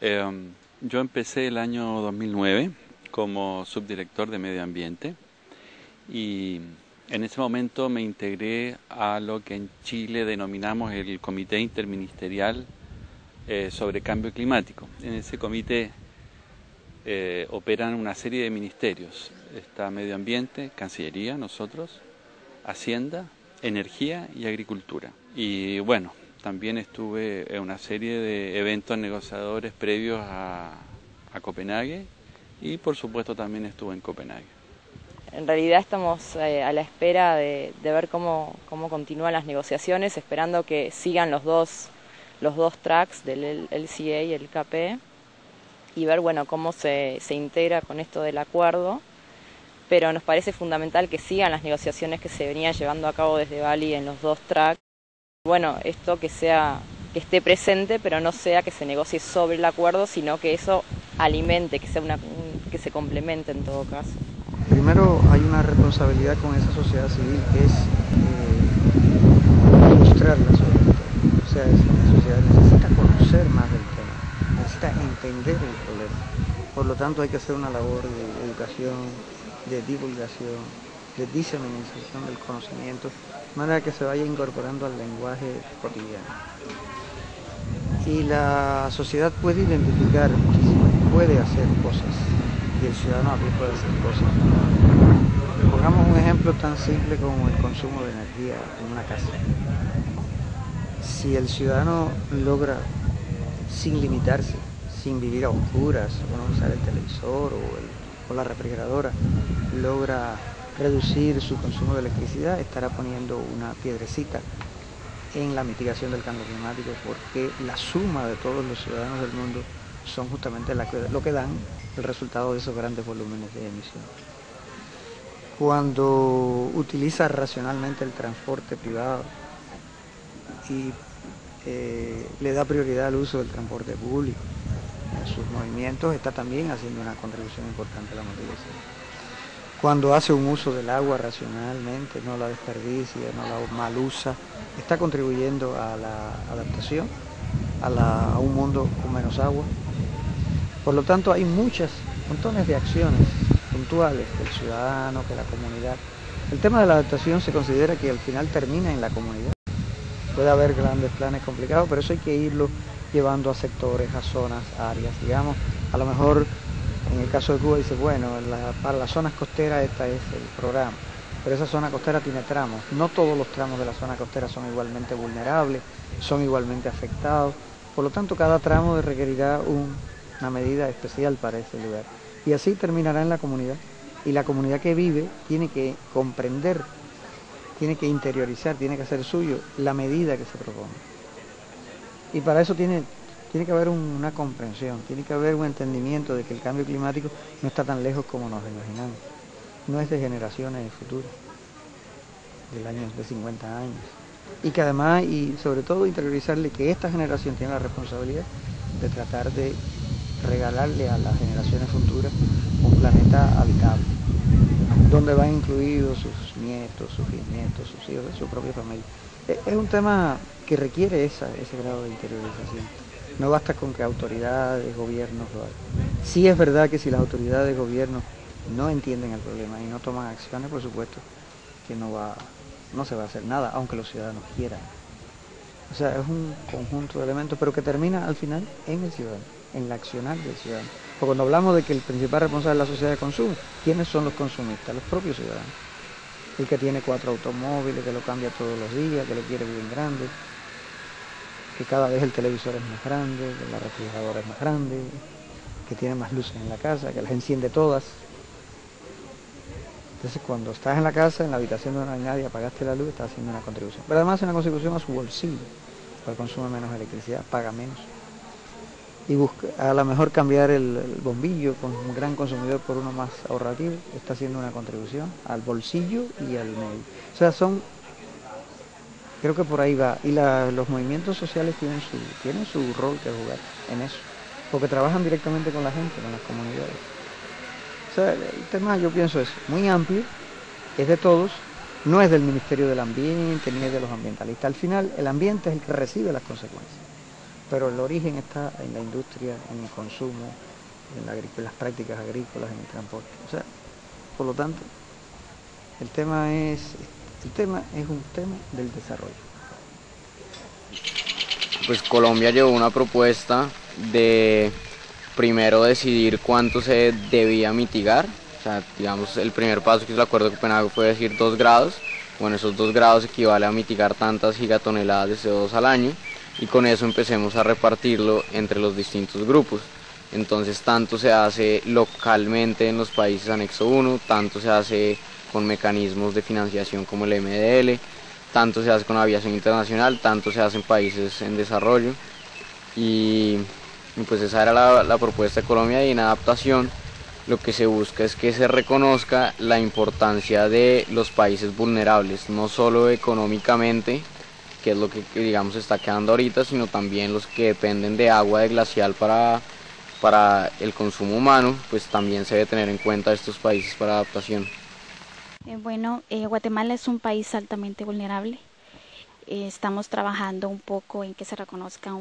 Yo empecé el año 2009 como subdirector de medio ambiente y en ese momento me integré a lo que en Chile denominamos el Comité Interministerial sobre Cambio Climático. En ese comité operan una serie de ministerios. Está Medio Ambiente, Cancillería, nosotros, Hacienda, Energía y Agricultura. Y bueno, también estuve en una serie de eventos negociadores previos a Copenhague y por supuesto también estuve en Copenhague. En realidad estamos a la espera de ver cómo continúan las negociaciones, esperando que sigan los dos tracks del LCA y el KP y ver cómo se integra con esto del acuerdo. Pero nos parece fundamental que sigan las negociaciones que se venían llevando a cabo desde Bali en los dos tracks. Esto que esté presente, pero no sea que se negocie sobre el acuerdo, sino que eso alimente, que se complemente en todo caso. Primero hay una responsabilidad con esa sociedad civil que es ilustrarla sobre todo. O sea, la sociedad necesita conocer más del tema, necesita entender el problema. Por lo tanto hay que hacer una labor de educación, de divulgación, de diseminación del conocimiento, de manera que se vaya incorporando al lenguaje cotidiano. Y la sociedad puede identificar muchísimo, puede hacer cosas, y el ciudadano a pie puede hacer cosas. Pongamos un ejemplo tan simple como el consumo de energía en una casa. Si el ciudadano logra, sin limitarse, sin vivir a oscuras, o no usar el televisor o la refrigeradora, logra reducir su consumo de electricidad, estará poniendo una piedrecita en la mitigación del cambio climático, porque la suma de todos los ciudadanos del mundo son justamente lo que dan el resultado de esos grandes volúmenes de emisión. Cuando utiliza racionalmente el transporte privado y le da prioridad al uso del transporte público en sus movimientos, está también haciendo una contribución importante a la mitigación. Cuando hace un uso del agua racionalmente, no la desperdicia, no la mal usa, está contribuyendo a la adaptación a un mundo con menos agua. Por lo tanto, hay montones de acciones puntuales del ciudadano, de la comunidad. El tema de la adaptación se considera que al final termina en la comunidad. Puede haber grandes planes complicados, pero eso hay que irlo llevando a sectores, a zonas, a áreas, digamos. A lo mejor en el caso de Cuba dice, bueno, para las zonas costeras este es el programa, pero esa zona costera tiene tramos. No todos los tramos de la zona costera son igualmente vulnerables, son igualmente afectados. Por lo tanto, cada tramo requerirá una medida especial para ese lugar. Y así terminará en la comunidad. Y la comunidad que vive tiene que comprender, tiene que interiorizar, tiene que hacer suyo la medida que se propone. Y para eso tiene que haber una comprensión, tiene que haber un entendimiento de que el cambio climático no está tan lejos como nos imaginamos. No es de generaciones futuras, de 50 años. Y que además, y sobre todo, interiorizarle que esta generación tiene la responsabilidad de tratar de regalarle a las generaciones futuras un planeta habitable, donde van incluidos sus nietos, sus bisnietos, sus hijos, su propia familia. Es un tema que requiere ese grado de interiorización. No basta con que autoridades, gobiernos lo hagan. Sí es verdad que si las autoridades, gobiernos no entienden el problema y no toman acciones, por supuesto que no se va a hacer nada, aunque los ciudadanos quieran. O sea, es un conjunto de elementos, pero que termina al final en el ciudadano, en la accionar del ciudadano. Porque cuando hablamos de que el principal responsable de la sociedad de consumo, ¿quiénes son los consumistas? Los propios ciudadanos. El que tiene 4 automóviles, que lo cambia todos los días, que lo quiere bien grande, que cada vez el televisor es más grande, que la refrigeradora es más grande, que tiene más luces en la casa, que las enciende todas. Entonces, cuando estás en la casa, en la habitación donde no hay nadie, apagaste la luz, estás haciendo una contribución. Pero además una contribución a su bolsillo, porque consume menos electricidad, paga menos. Y busca a lo mejor cambiar el bombillo con un gran consumidor por uno más ahorrativo, está haciendo una contribución al bolsillo y al medio. O sea, creo que por ahí va. Y los movimientos sociales tienen su rol que jugar en eso, porque trabajan directamente con la gente, con las comunidades. O sea, el tema, yo pienso, es muy amplio, es de todos, no es del Ministerio del Ambiente ni es de los ambientalistas. Al final, el ambiente es el que recibe las consecuencias. pero el origen está en la industria, en el consumo, en las prácticas agrícolas, en el transporte. O sea, por lo tanto, el tema es un tema del desarrollo. Pues Colombia llevó una propuesta de primero decidir cuánto se debía mitigar. O sea, digamos, el primer paso que hizo el Acuerdo de Copenhague fue decir 2 grados. Bueno, esos 2 grados equivale a mitigar tantas gigatoneladas de CO2 al año, y con eso empecemos a repartirlo entre los distintos grupos. Entonces, tanto se hace localmente en los países anexo 1, tanto se hace con mecanismos de financiación como el MDL, tanto se hace con aviación internacional, tanto se hace en países en desarrollo. Y pues esa era la propuesta de Colombia, y en adaptación lo que se busca es que se reconozca la importancia de los países vulnerables, no solo económicamente, que es lo que digamos está quedando ahorita, sino también los que dependen de agua de glacial para el consumo humano, pues también se debe tener en cuenta estos países para adaptación. Guatemala es un país altamente vulnerable. Estamos trabajando un poco en que se reconozca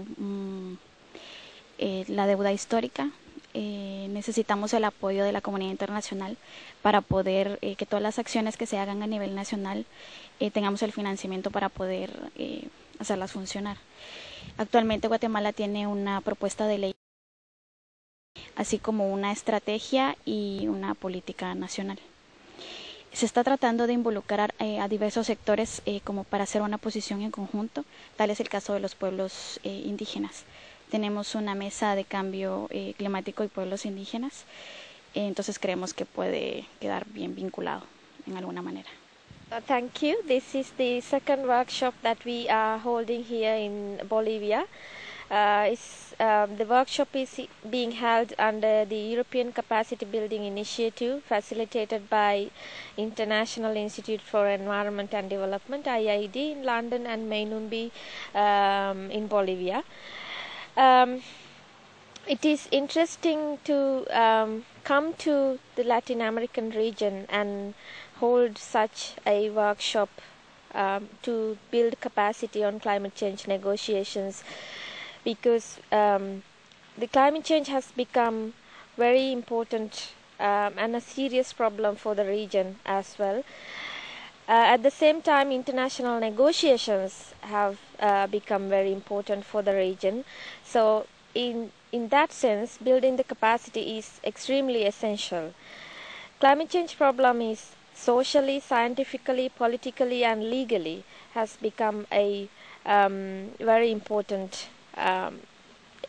la deuda histórica. Necesitamos el apoyo de la comunidad internacional para poder que todas las acciones que se hagan a nivel nacional tengamos el financiamiento para poder hacerlas funcionar. Actualmente Guatemala tiene una propuesta de ley, así como una estrategia y una política nacional. Se está tratando de involucrar a diversos sectores como para hacer una posición en conjunto. Tal es el caso de los pueblos indígenas. Tenemos una mesa de cambio climático y pueblos indígenas, entonces creemos que puede quedar bien vinculado en alguna manera. Thank you. This is the second workshop that we are holding here in Bolivia. The workshop is being held under the European Capacity Building Initiative facilitated by International Institute for Environment and Development, IIED, in London, and Mainumbi in Bolivia. It is interesting to come to the Latin American region and hold such a workshop to build capacity on climate change negotiations, because the climate change has become very important and a serious problem for the region as well. At the same time, international negotiations have become very important for the region. So in that sense, building the capacity is extremely essential. Climate change problem is socially, scientifically, politically, and legally has become a very important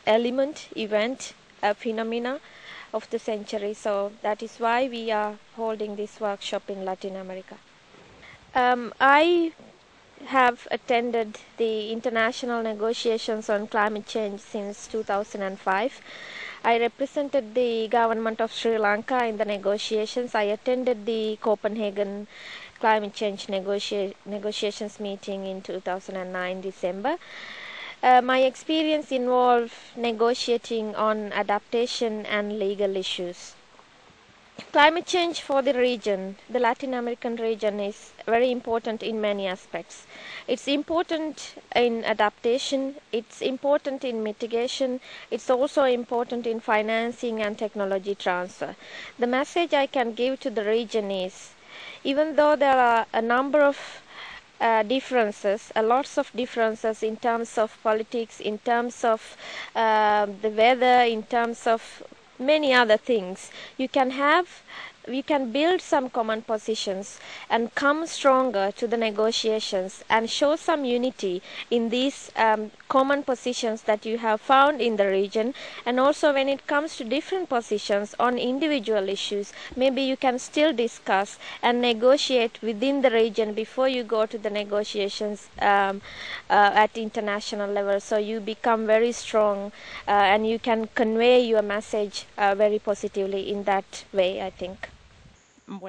element, event, a phenomena of the century. So that is why we are holding this workshop in Latin America. I have attended the international negotiations on climate change since 2005. I represented the government of Sri Lanka in the negotiations. I attended the Copenhagen climate change negotiations meeting in 2009 December. My experience involved negotiating on adaptation and legal issues. Climate change for the region, the Latin American region, is very important in many aspects. It's important in adaptation, it's important in mitigation, it's also important in financing and technology transfer. The message I can give to the region is, even though there are a number of differences, lots of differences in terms of politics, in terms of the weather, in terms of many other things, you can build some common positions and come stronger to the negotiations and show some unity in these common positions that you have found in the region. And also when it comes to different positions on individual issues, maybe you can still discuss and negotiate within the region before you go to the negotiations at international level. So you become very strong and you can convey your message very positively in that way, I think. Bueno.